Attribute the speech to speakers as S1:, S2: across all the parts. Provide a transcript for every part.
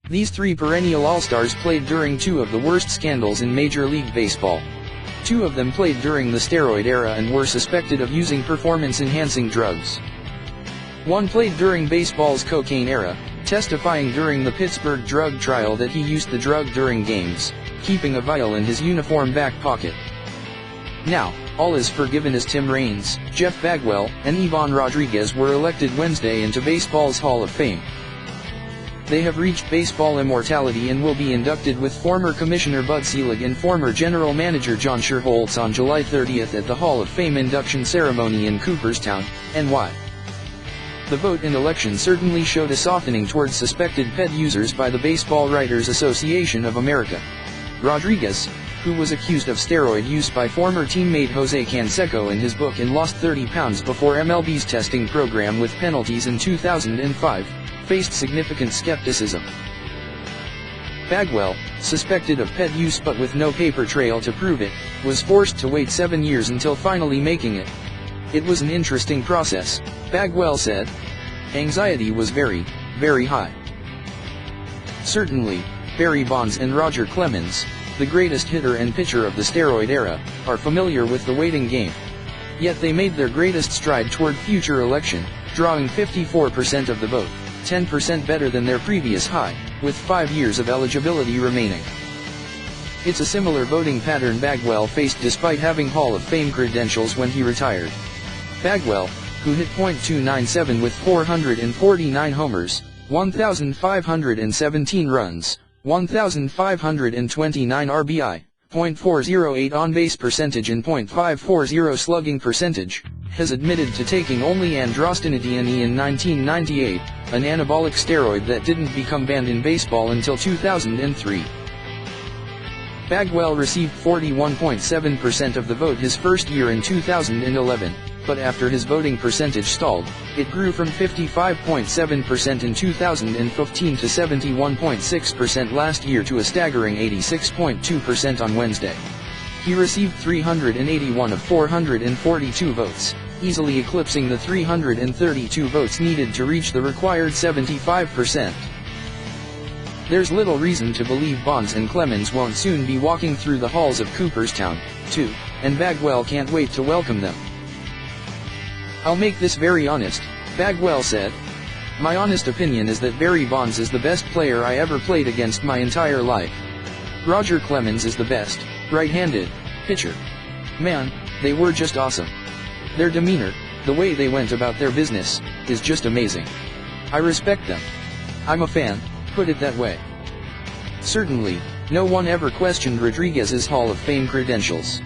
S1: These three perennial all-stars played during two of the worst scandals in Major League Baseball. Two of them played during the steroid era and were suspected of using performance-enhancing drugs. One played during baseball's cocaine era, testifying during the Pittsburgh drug trial that he used the drug during games, keeping a vial in his uniform back pocket. Now, all is forgiven as Tim Raines, Jeff Bagwell, and Ivan Rodriguez were elected Wednesday into baseball's Hall of Fame. They have reached baseball immortality and will be inducted with former Commissioner Bud Selig and former General Manager John Schuerholz on July 30th at the Hall of Fame induction ceremony in Cooperstown, NY. The vote in election certainly showed a softening towards suspected ped users by the Baseball Writers Association of America. Rodriguez, who was accused of steroid use by former teammate Jose Canseco in his book and lost 30 pounds before MLB's testing program with penalties in 2005, faced significant skepticism. Bagwell, suspected of ped use but with no paper trail to prove it, was forced to wait 7 years until finally making it. It was an interesting process, Bagwell said. Anxiety was very, very high. Certainly, Barry Bonds and Roger Clemens, the greatest hitter and pitcher of the steroid era, are familiar with the waiting game. Yet they made their greatest stride toward future election, drawing 54% of the vote, 10% better than their previous high, with 5 years of eligibility remaining. It's a similar voting pattern Bagwell faced despite having Hall of Fame credentials when he retired. Bagwell, who hit .297 with 449 homers, 1,517 runs, 1,529 RBI, .408 on-base percentage and .540 slugging percentage, has admitted to taking only androstenedione in 1998, an anabolic steroid that didn't become banned in baseball until 2003. Bagwell received 41.7% of the vote his first year in 2011, but after his voting percentage stalled, it grew from 55.7% in 2015 to 71.6% last year to a staggering 86.2% on Wednesday. He received 381 of 442 votes, easily eclipsing the 332 votes needed to reach the required 75%. There's little reason to believe Bonds and Clemens won't soon be walking through the halls of Cooperstown, too, and Bagwell can't wait to welcome them. "I'll make this very honest," Bagwell said. "My honest opinion is that Barry Bonds is the best player I ever played against my entire life. Roger Clemens is the best, right-handed, pitcher. Man, they were just awesome. Their demeanor, the way they went about their business, is just amazing. I respect them. I'm a fan, put it that way." Certainly, no one ever questioned Rodriguez's Hall of Fame credentials.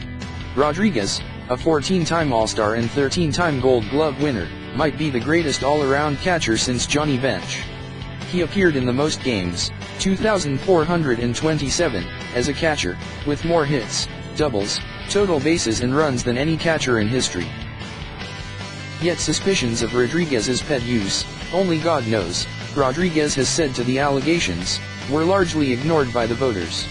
S1: Rodriguez, a 14-time All-Star and 13-time Gold Glove winner, might be the greatest all-around catcher since Johnny Bench. He appeared in the most games, 2,427, as a catcher, with more hits, doubles, total bases and runs than any catcher in history. Yet suspicions of Rodriguez's ped use, only God knows, Rodriguez has said to the allegations, were largely ignored by the voters.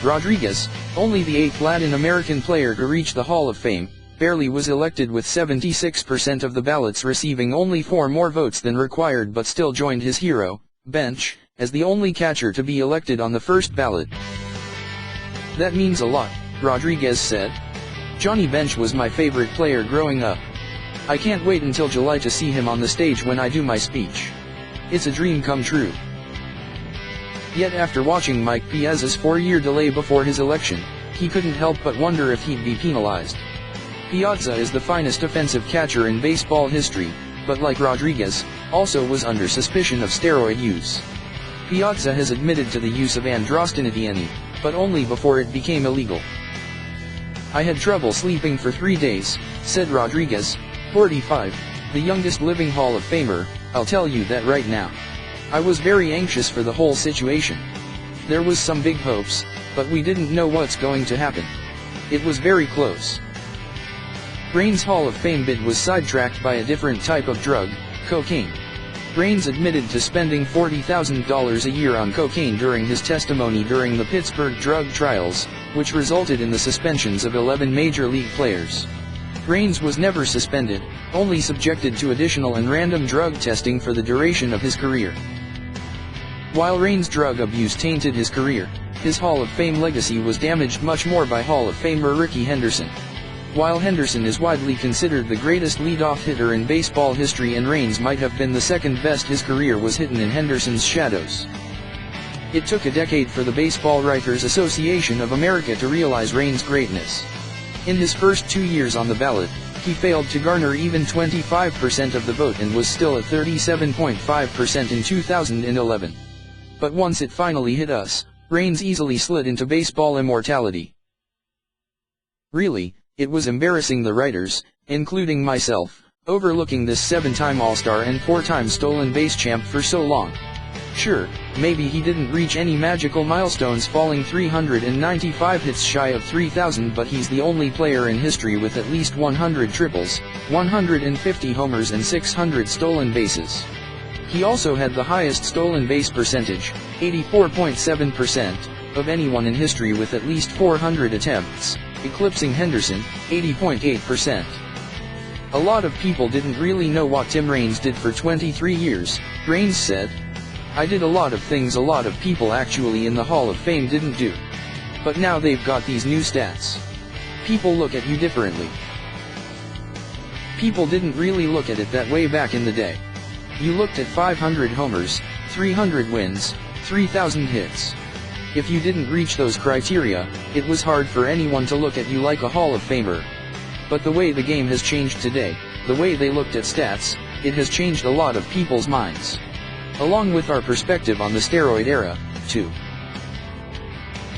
S1: Rodriguez, only the 8th Latin American player to reach the Hall of Fame, barely was elected with 76% of the ballots receiving only 4 more votes than required but still joined his hero, Bench, as the only catcher to be elected on the first ballot. "That means a lot," Rodriguez said. "Johnny Bench was my favorite player growing up. I can't wait until July to see him on the stage when I do my speech. It's a dream come true." Yet after watching Mike Piazza's 4-year delay before his election, he couldn't help but wonder if he'd be penalized. Piazza is the finest offensive catcher in baseball history, but like Rodriguez, also was under suspicion of steroid use. Piazza has admitted to the use of androstenedione, but only before it became illegal. "I had trouble sleeping for 3 days, said Rodriguez, 45, the youngest living Hall of Famer. "I'll tell you that right now. I was very anxious for the whole situation. There was some big hopes, but we didn't know what's going to happen. It was very close." Raines' Hall of Fame bid was sidetracked by a different type of drug, cocaine. Raines admitted to spending $40,000 a year on cocaine during his testimony during the Pittsburgh drug trials, which resulted in the suspensions of 11 major league players. Raines was never suspended, only subjected to additional and random drug testing for the duration of his career. While Reigns' drug abuse tainted his career, his Hall of Fame legacy was damaged much more by Hall of Famer Rickey Henderson. While Henderson is widely considered the greatest leadoff hitter in baseball history and Reigns might have been the second best, his career was hidden in Henderson's shadows. It took a decade for the Baseball Writers Association of America to realize Reigns' greatness. In his first 2 years on the ballot, he failed to garner even 25% of the vote and was still at 37.5% in 2011. But once it finally hit us, Reigns easily slid into baseball immortality. Really, it was embarrassing the writers, including myself, overlooking this 7-time All-Star and 4-time stolen base champ for so long. Sure, maybe he didn't reach any magical milestones, falling 395 hits shy of 3,000, but he's the only player in history with at least 100 triples, 150 homers and 600 stolen bases. He also had the highest stolen base percentage, 84.7%, of anyone in history with at least 400 attempts, eclipsing Henderson, 80.8%. A lot of people didn't really know what Tim Reigns did for 23 years, Reigns said. I did a lot of things a lot of people actually in the Hall of Fame didn't do. But now they've got these new stats. People look at you differently. People didn't really look at it that way back in the day. You looked at 500 homers, 300 wins, 3,000 hits. If you didn't reach those criteria, it was hard for anyone to look at you like a Hall of Famer. But the way the game has changed today, the way they looked at stats, it has changed a lot of people's minds. Along with our perspective on the steroid era, too.